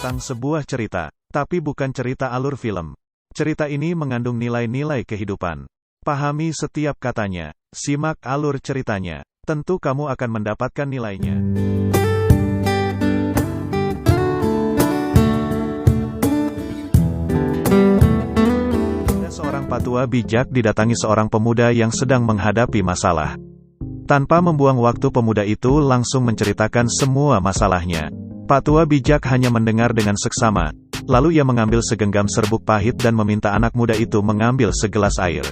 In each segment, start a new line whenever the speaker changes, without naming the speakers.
tentang sebuah cerita, tapi bukan cerita alur film. Cerita ini mengandung nilai-nilai kehidupan. Pahami setiap katanya, simak alur ceritanya, tentu kamu akan mendapatkan nilainya. Ada seorang patua bijak didatangi seorang pemuda yang sedang menghadapi masalah. Tanpa membuang waktu, pemuda itu langsung menceritakan semua masalahnya. Pak tua bijak hanya mendengar dengan seksama, lalu ia mengambil segenggam serbuk pahit dan meminta anak muda itu mengambil segelas air.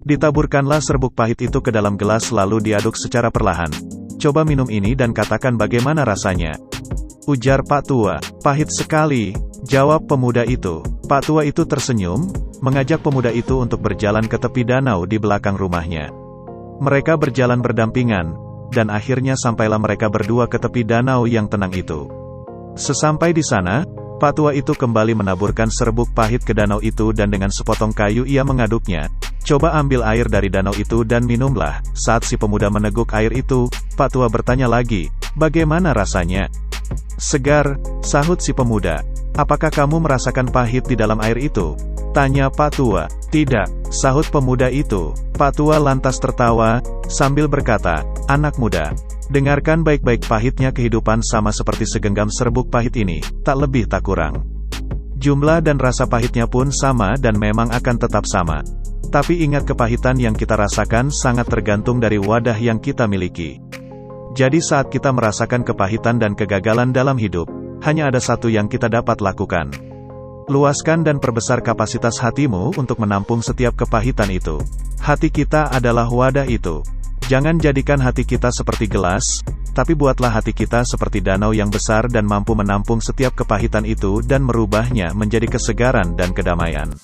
Ditaburkanlah serbuk pahit itu ke dalam gelas lalu diaduk secara perlahan. Coba minum ini dan katakan bagaimana rasanya. Ujar Pak tua. Pahit sekali, jawab pemuda itu. Pak tua itu tersenyum, mengajak pemuda itu untuk berjalan ke tepi danau di belakang rumahnya. Mereka berjalan berdampingan, dan akhirnya sampailah mereka berdua ke tepi danau yang tenang itu. Sesampai di sana, Pak tua itu kembali menaburkan serbuk pahit ke danau itu dan dengan sepotong kayu ia mengaduknya. Coba ambil air dari danau itu dan minumlah. Saat si pemuda meneguk air itu, Pak tua bertanya lagi, bagaimana rasanya? Segar, sahut si pemuda. Apakah kamu merasakan pahit di dalam air itu? Tanya Pak tua. Tidak, sahut pemuda itu. Pak tua lantas tertawa, sambil berkata, anak muda, dengarkan baik-baik, pahitnya kehidupan sama seperti segenggam serbuk pahit ini, tak lebih tak kurang. Jumlah dan rasa pahitnya pun sama dan memang akan tetap sama. Tapi ingat, kepahitan yang kita rasakan sangat tergantung dari wadah yang kita miliki. Jadi saat kita merasakan kepahitan dan kegagalan dalam hidup, hanya ada satu yang kita dapat lakukan. Luaskan dan perbesar kapasitas hatimu untuk menampung setiap kepahitan itu. Hati kita adalah wadah itu. Jangan jadikan hati kita seperti gelas, tapi buatlah hati kita seperti danau yang besar dan mampu menampung setiap kepahitan itu dan merubahnya menjadi kesegaran dan kedamaian.